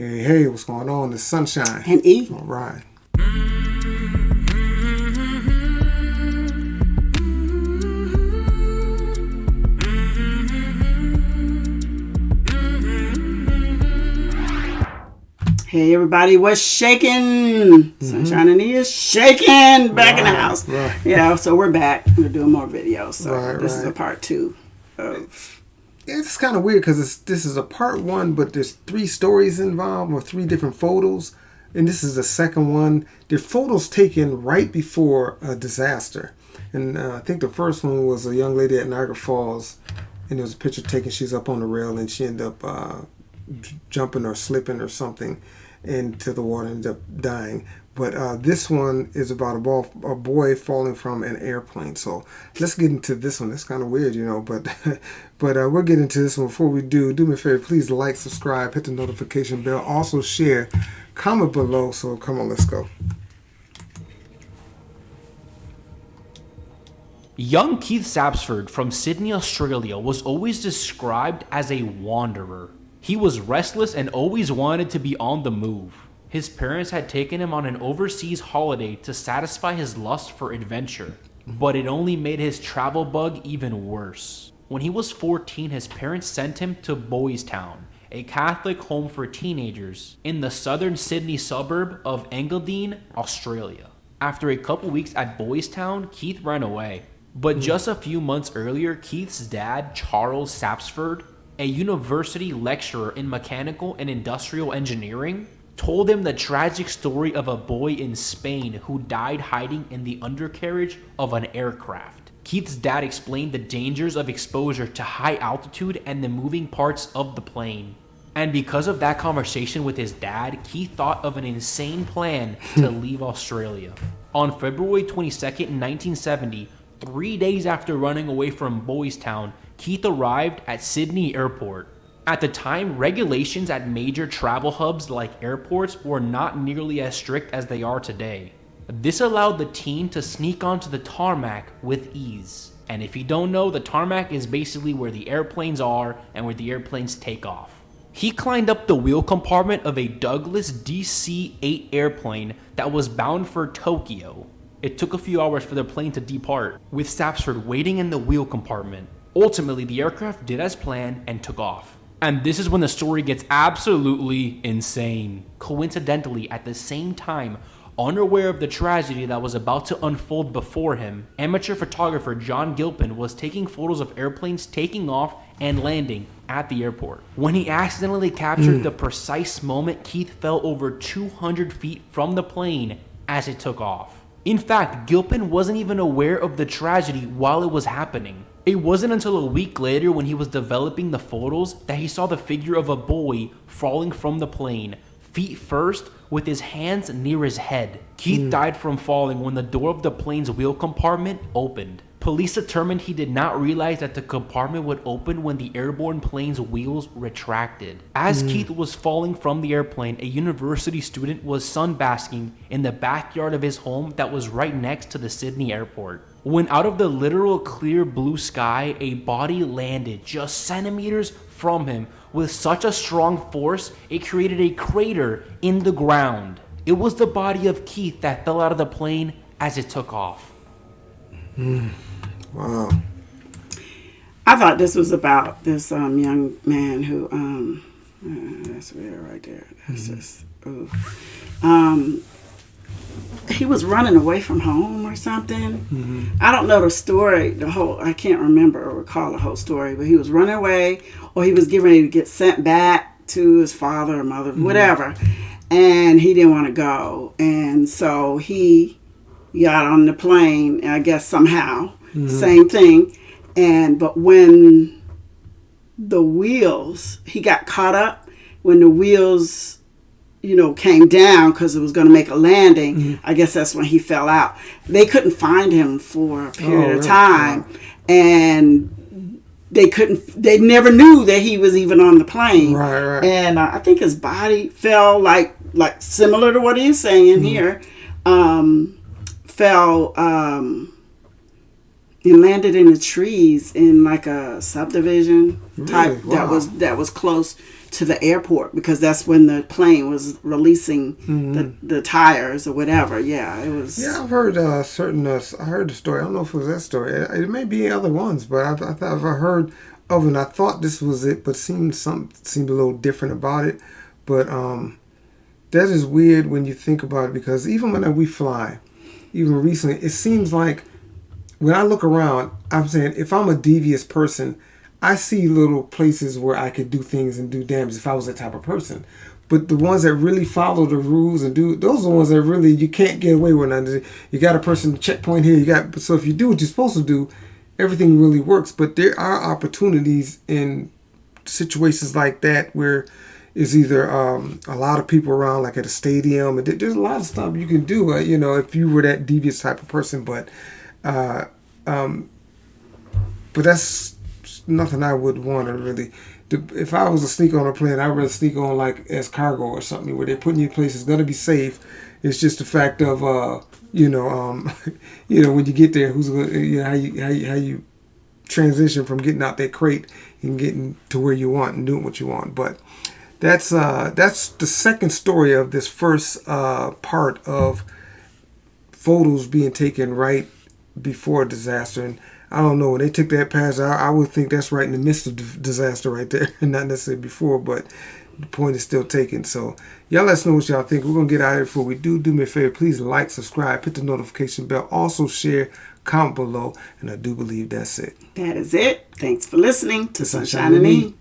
Hey, hey, what's going on? It's Sunshine. And E. All right. Hey everybody, what's shaking? Sunshine and E is shaking back in the house. Right. Yeah, so we're back. We're doing more videos. So this is a part 2 of. It's kind of weird because this is a part 1, but there's 3 stories involved or 3 different photos, and this is the second one. They're photos taken right before a disaster, and I think the first one was a young lady at Niagara Falls, and there was a picture taken. She's up on the rail, and she ended up jumping or slipping or something into the water and ended up dying. But this one is about a boy falling from an airplane. So let's get into this one. It's kind of weird, but we'll get into this one. Before we do me a favor, please like, subscribe, hit the notification bell, also share, comment below. So come on, let's go. Young Keith Sapsford from Sydney, Australia was always described as a wanderer. He was restless and always wanted to be on the move. His parents had taken him on an overseas holiday to satisfy his lust for adventure, but it only made his travel bug even worse. When he was 14, his parents sent him to Boys Town, a Catholic home for teenagers in the southern Sydney suburb of Engadine, Australia. After a couple weeks at Boys Town, Keith ran away. But just a few months earlier, Keith's dad, Charles Sapsford, a university lecturer in mechanical and industrial engineering, told him the tragic story of a boy in Spain who died hiding in the undercarriage of an aircraft. Keith's dad explained the dangers of exposure to high altitude and the moving parts of the plane. And because of that conversation with his dad, Keith thought of an insane plan to leave Australia. On February 22nd, 1970, 3 days after running away from Boys Town, Keith arrived at Sydney Airport. At the time, regulations at major travel hubs like airports were not nearly as strict as they are today. This allowed the teen to sneak onto the tarmac with ease. And if you don't know, the tarmac is basically where the airplanes are and where the airplanes take off. He climbed up the wheel compartment of a Douglas DC-8 airplane that was bound for Tokyo. It took a few hours for the plane to depart, with Sapsford waiting in the wheel compartment. Ultimately, the aircraft did as planned and took off. And this is when the story gets absolutely insane. Coincidentally, at the same time, unaware of the tragedy that was about to unfold before him, amateur photographer John Gilpin was taking photos of airplanes taking off and landing at the airport. When he accidentally captured the precise moment, Keith fell over 200 feet from the plane as it took off. In fact, Gilpin wasn't even aware of the tragedy while it was happening. It wasn't until a week later when he was developing the photos that he saw the figure of a boy falling from the plane, feet first, with his hands near his head. Keith died from falling when the door of the plane's wheel compartment opened. Police determined he did not realize that the compartment would open when the airborne plane's wheels retracted. As Keith was falling from the airplane, a university student was sunbasking in the backyard of his home that was right next to the Sydney airport. When out of the literal clear blue sky, a body landed just centimeters from him with such a strong force, it created a crater in the ground. It was the body of Keith that fell out of the plane as it took off. Wow. I thought this was about this young man who, that's weird right there. That's just, ooh. He was running away from home or something. I don't know the story, I can't remember or recall the whole story, but he was running away or he was getting ready to get sent back to his father or mother, whatever, and he didn't want to go. And so he got on the plane, I guess somehow, same thing. But when the wheels, he got caught up when the wheels, came down because it was going to make a landing. I guess that's when he fell out. They couldn't find him for a period of time. Wow. And they never knew that he was even on the plane. Right. And I think his body fell like similar to what he's saying here. Fell and landed in the trees in like a subdivision type. Wow. that was close to the airport because that's when the plane was releasing the tires or whatever. Yeah, it was. Yeah, I've heard I heard the story. I don't know if it was that story. It may be other ones, but I've heard of it. And I thought this was it, but seemed a little different about it. But that is weird when you think about it, because even when we fly, even recently, it seems like when I look around, I'm saying if I'm a devious person, I see little places where I could do things and do damage if I was that type of person. But the ones that really follow the rules and those are the ones that really you can't get away with nothing. You got a person checkpoint here. So if you do what you're supposed to do, everything really works. But there are opportunities in situations like that where it's either a lot of people around, like at a stadium, and there's a lot of stuff you can do. If you were that devious type of person, but that's nothing I would want to really. If I was to sneak on a plane, I'd rather sneak on like as cargo or something where they're putting you in places going to be safe. It's just the fact of when you get there, who's going how you transition from getting out that crate and getting to where you want and doing what you want. But that's the second story of this first part of photos being taken right before a disaster. And I don't know, when they took that pass, I would think that's right in the midst of disaster right there, not necessarily before, but the point is still taken. So y'all let us know what y'all think. We're going to get out of here. Before we do me a favor, please like, subscribe, hit the notification bell, also share, comment below, and I do believe that's it. That is it. Thanks for listening to Sunshine and Me.